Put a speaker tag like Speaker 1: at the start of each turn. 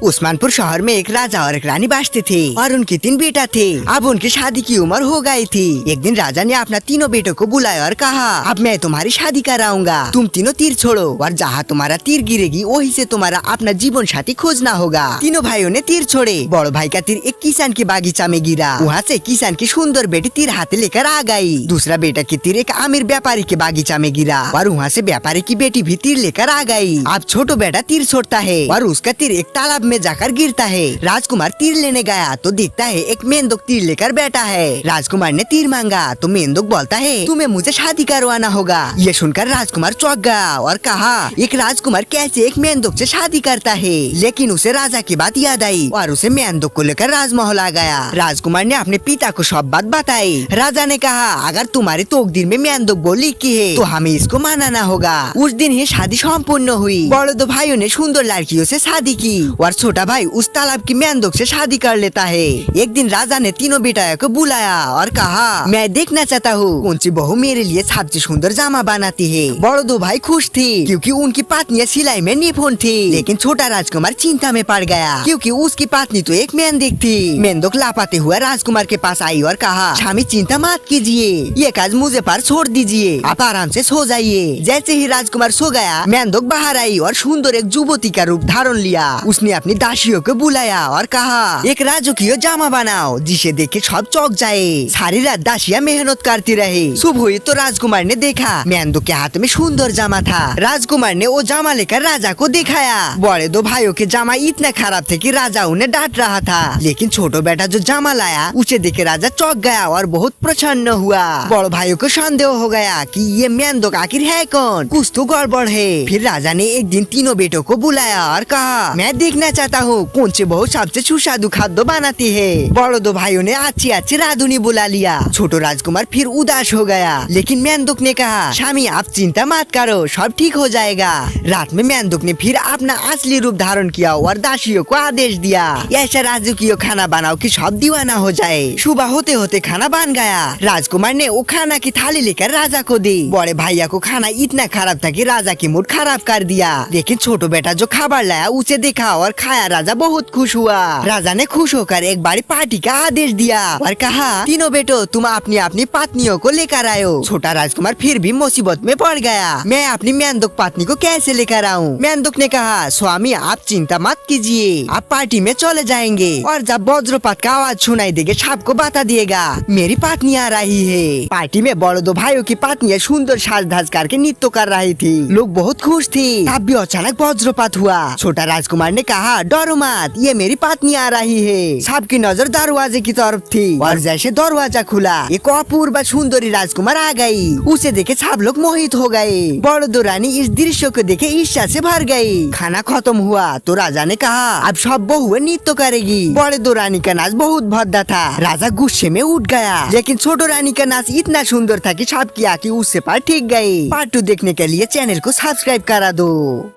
Speaker 1: उस्मानपुर शहर में एक राजा और एक रानी बसते थे और उनके 3 बेटा थे। अब उनकी शादी की उम्र हो गई थी। एक दिन राजा ने अपना तीनों बेटों को बुलाया और कहा, अब मैं तुम्हारी शादी कराऊंगा। तुम तीनों तीर छोड़ो और जहाँ तुम्हारा तीर गिरेगी वही से तुम्हारा अपना जीवन साथी खोजना होगा। तीनों भाइयों ने तीर छोड़े। बड़ो भाई का तीर एक किसान की बागीचा में गिरा। वहाँ से किसान की सुंदर बेटी तीर हाथ लेकर आ गई। दूसरा बेटा की तीर एक अमीर व्यापारी के बागीचा में गिरा और वहाँ से व्यापारी की बेटी भी तीर लेकर आ गई। अब छोटो बेटा तीर छोड़ता है और उसका तीर एक तालाब में जाकर गिरता है। राजकुमार तीर लेने गया तो देखता है एक मेंढक तीर लेकर बैठा है। राजकुमार ने तीर मांगा तो मेंढक बोलता है, तुम्हें मुझे शादी करवाना होगा। ये सुनकर राजकुमार चौंक गया और कहा, एक राजकुमार कैसे एक मेंढक से शादी करता है। लेकिन उसे राजा की बात याद आई और उसे मेंढक को लेकर राजमहल आ गया। राजकुमार ने अपने पिता को सब बात बताई। राजा ने कहा, अगर तुम्हारे तकदीर में मेंढक बोल लिखी है तो हमें इसको मानना होगा। उस दिन ही शादी संपूर्ण हुई। बड़े 2 भाइयों ने सुंदर लड़कियों से शादी की और छोटा भाई उस तालाब की मेंढक से शादी कर लेता है। एक दिन राजा ने तीनों बेटाओं को बुलाया और कहा, मैं देखना चाहता हूँ कौन सी बहू मेरे लिए सबसे सुंदर जामा बनाती है। बड़े 2 भाई खुश थे क्योंकि उनकी पत्नियां सिलाई में निपुण थी। लेकिन छोटा राजकुमार चिंता में पड़ गया क्योंकि उसकी पत्नी तो एक मेंढक थी। मेंढक लापते हुआ राजकुमार के पास आई और कहा, स्वामी चिंता मत कीजिए, ये काज मुझे पर छोड़ दीजिए, आप आराम से सो जाइए। जैसे ही राजकुमार सो गया, मेंढक बाहर आई और सुंदर एक युवती का रूप धारण लिया। उसने अपनी दासियों को बुलाया और कहा, एक राजकीय जामा बनाओ जिसे देख के सब चौंक जाए। सारी रात दासियां मेहनत करती रही। सुबह हुई तो राजकुमार ने देखा मेंढक के हाथ में सुंदर जामा था। राजकुमार ने वो जामा लेकर राजा को दिखाया। बड़े 2 भाइयों के जामा इतना खराब थे कि राजा उन्हें डांट रहा था। लेकिन छोटो बेटा जो जामा लाया उसे देख के राजा चौंक गया और बहुत प्रसन्न हुआ। बड़े भाइयों को संदेह हो गया कि ये मेंढक आखिर है कौन, कुछ तो गड़बड़ है। फिर राजा ने एक दिन तीनों बेटों को बुलाया और कहा, मैं देखना चाहता हूँ कौन सी बहू सबसे सुस्वादु खाद्य बनाती है। बड़े 2 भाइयों ने अच्छी अच्छी राधुनी बुला लिया। छोटो राजकुमार फिर उदास हो गया। लेकिन मेंढक ने कहा, स्वामी आप चिंता मत करो, सब ठीक हो जाएगा। रात में मेंढक ने फिर अपना असली रूप धारण किया और दासियों को आदेश दिया, ऐसा राजकीय खाना बनाओ कि सब दीवाना हो जाए। सुबह होते होते खाना बन गया। राजकुमार ने वो खाना की थाली लेकर राजा को दी। बड़े भैया को खाना इतना खराब था कि राजा की मूड खराब कर दिया। लेकिन छोटो बेटा जो खाबर लाया उसे देखा और खाया। राजा बहुत खुश हुआ। राजा ने खुश होकर एक बड़ी पार्टी का आदेश दिया और कहा, तीनों बेटो तुम अपनी अपनी पत्नियों को लेकर आयो। छोटा राजकुमार फिर भी मुसीबत में पड़ गया। मैं अपनी मेंढक पत्नी को कैसे लेकर आऊँ। मेंढक ने कहा, स्वामी आप चिंता मत कीजिए, आप पार्टी में चले जाएंगे और जब वज्रपात का आवाज सुनाई देगा सबको बता दिएगा मेरी पत्नी आ रही है। पार्टी में बड़े 2 भाइयों की पत्नियां सुंदर साज धाज करके नृत्य कर रही थी। लोग बहुत खुश थे। तब भी अचानक वज्रपात हुआ। छोटा राजकुमार ने कहा, डरो मत, ये मेरी पत्नी आ रही है। सबकी नजर दरवाजे की तरफ थी और जैसे दरवाजा खुला एक अपूर्व सुंदरी राजकुमार आ गई। उसे देखे सब लोग मोहित हो गए। बड़े 2 रानी इस दृश्य को देखे ईर्ष्या से भर गई। खाना खत्म हुआ तो राजा ने कहा, अब सब बहुएं नृत्य करेगी। बड़े 2 रानी का नाच बहुत भद्दा था। राजा गुस्से में उठ गया। लेकिन छोटो रानी का नाच इतना सुंदर था कि सबकी आंखें उससे पर टिक गई। पार्ट 2 देखने के लिए चैनल को सब्सक्राइब करा दो।